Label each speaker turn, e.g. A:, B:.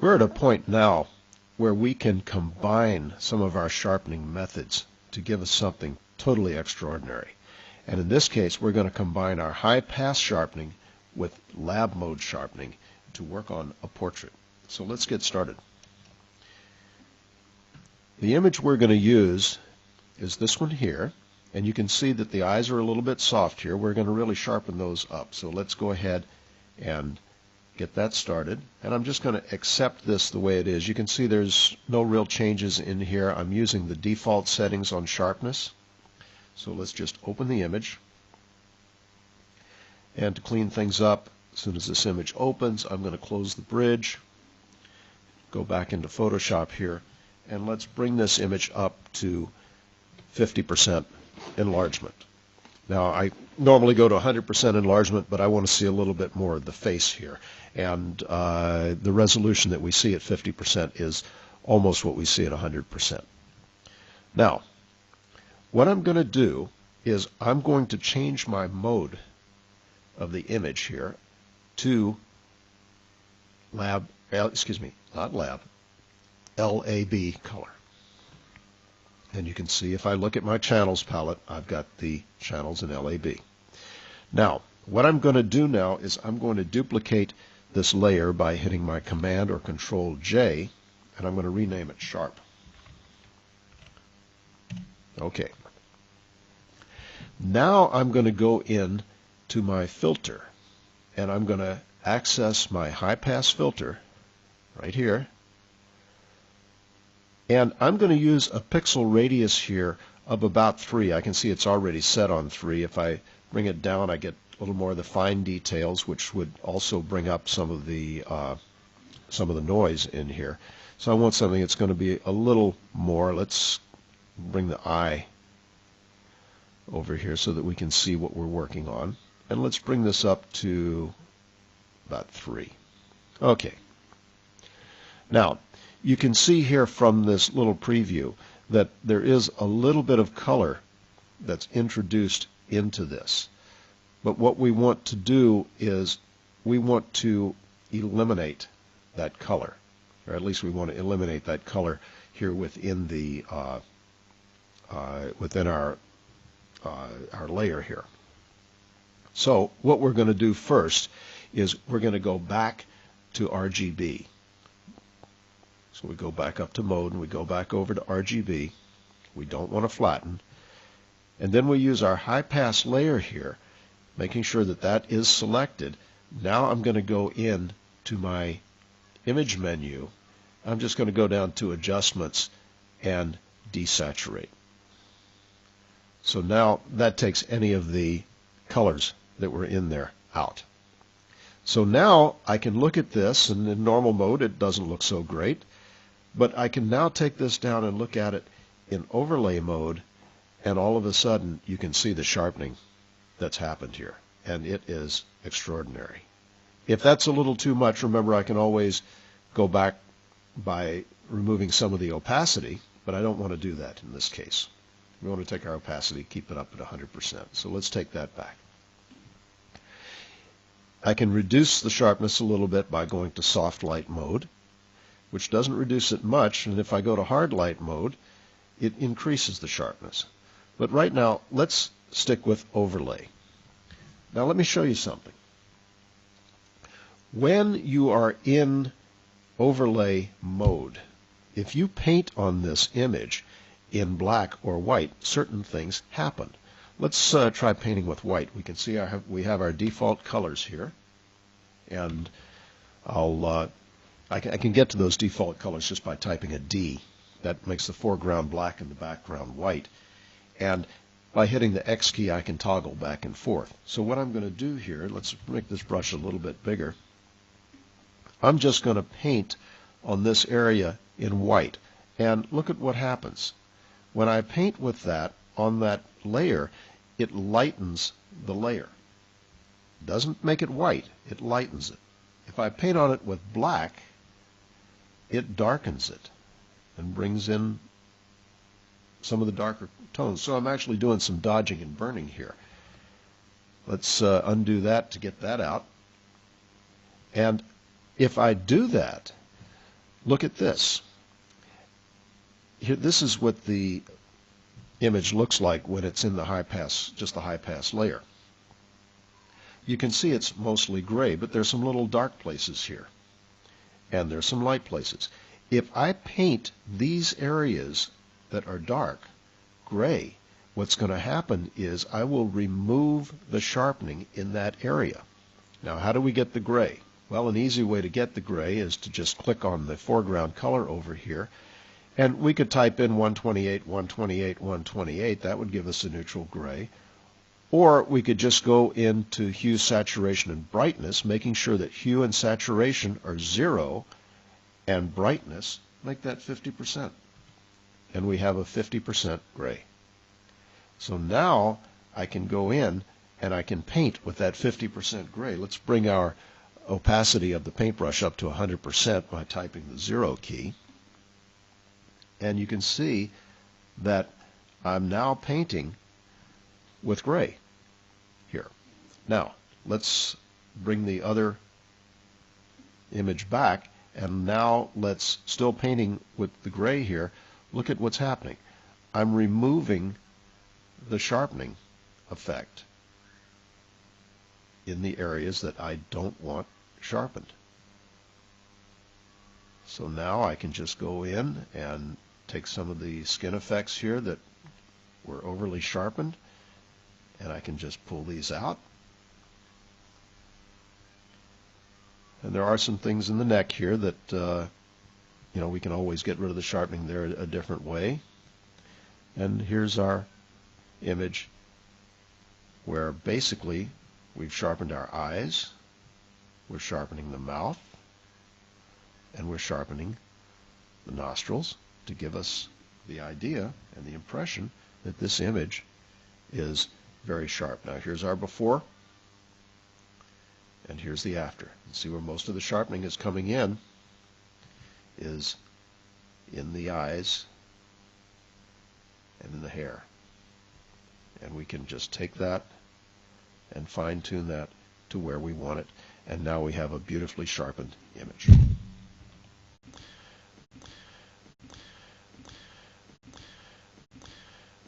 A: We're at a point now where we can combine some of our sharpening methods to give us something totally extraordinary. And in this case, we're going to combine our high pass sharpening with lab mode sharpening to work on a portrait. So let's get started. The image we're going to use is this one here, and you can see that the eyes are a little bit soft here. We're going to really sharpen those up. So let's go ahead and get that started, and I'm just going to accept this the way it is. You can see there's no real changes in here. I'm using the default settings on sharpness. So let's just open the image, and to clean things up, as soon as this image opens, I'm going to close the bridge, go back into Photoshop here, and let's bring this image up to 50% enlargement. Now, I normally go to 100% enlargement, but I want to see a little bit more of the face here. And the resolution that we see at 50% is almost what we see at 100%. Now, what I'm going to do is I'm going to change my mode of the image here to LAB color. And you can see if I look at my channels palette, I've got the channels in LAB. Now, what I'm going to do now is I'm going to duplicate this layer by hitting my Command or Control J, and I'm going to rename it Sharp. Okay. Now I'm going to go in to my filter, and I'm going to access my high pass filter right here. And I'm going to use a pixel radius here of about 3. I can see it's already set on 3. If I bring it down, I get a little more of the fine details, which would also bring up some of the noise in here. So I want something that's going to be a little more. Let's bring the eye over here so that we can see what we're working on. And let's bring this up to about 3. Okay. Now, you can see here from this little preview that there is a little bit of color that's introduced into this. But what we want to do is we want to eliminate that color, or at least we want to eliminate that color here within the within our layer here. So what we're going to do first is we're going to go back to RGB. So we go back up to mode and we go back over to RGB. We don't want to flatten. And then we use our high pass layer here, making sure that that is selected. Now I'm going to go in to my image menu. I'm just going to go down to adjustments and desaturate. So now that takes any of the colors that were in there out. So now I can look at this, and in normal mode it doesn't look so great. But I can now take this down and look at it in overlay mode, and all of a sudden you can see the sharpening that's happened here, and it is extraordinary. If that's a little too much, remember I can always go back by removing some of the opacity, but I don't want to do that in this case. We want to take our opacity, keep it up at 100%. So let's take that back. I can reduce the sharpness a little bit by going to soft light mode, which doesn't reduce it much, and if I go to hard light mode, it increases the sharpness. But right now, let's stick with overlay. Now let me show you something. When you are in overlay mode, if you paint on this image in black or white, certain things happen. Let's try painting with white. We can see we have our default colors here, and I can get to those default colors just by typing a D. That makes the foreground black and the background white. And by hitting the X key, I can toggle back and forth. So what I'm going to do here, let's make this brush a little bit bigger. I'm just going to paint on this area in white. And look at what happens. When I paint with that on that layer, it lightens the layer. It doesn't make it white, it lightens it. If I paint on it with black, it darkens it and brings in some of the darker tones. So I'm actually doing some dodging and burning here. Let's undo that to get that out. And if I do that, look at this. Here, this is what the image looks like when it's in the high pass, just the high pass layer. You can see it's mostly gray, but there's some little dark places here, and there's some light places. If I paint these areas that are dark gray, what's going to happen is I will remove the sharpening in that area. Now, how do we get the gray? Well, an easy way to get the gray is to just click on the foreground color over here, and we could type in 128, 128, 128. That would give us a neutral gray. Or we could just go into hue, saturation, and brightness, making sure that hue and saturation are 0, and brightness, make that 50%. And we have a 50% gray. So now I can go in and I can paint with that 50% gray. Let's bring our opacity of the paintbrush up to 100% by typing the 0 key. And you can see that I'm now painting with gray here. Now, let's bring the other image back, and now let's, still painting with the gray here, look at what's happening. I'm removing the sharpening effect in the areas that I don't want sharpened. So now I can just go in and take some of the skin effects here that were overly sharpened, and I can just pull these out. And there are some things in the neck here that we can always get rid of the sharpening there a different way. And here's our image where basically we've sharpened our eyes, we're sharpening the mouth, and we're sharpening the nostrils to give us the idea and the impression that this image is very sharp. Now here's our before, and here's the after. See where most of the sharpening is coming in is in the eyes and in the hair. And we can just take that and fine-tune that to where we want it, and now we have a beautifully sharpened image.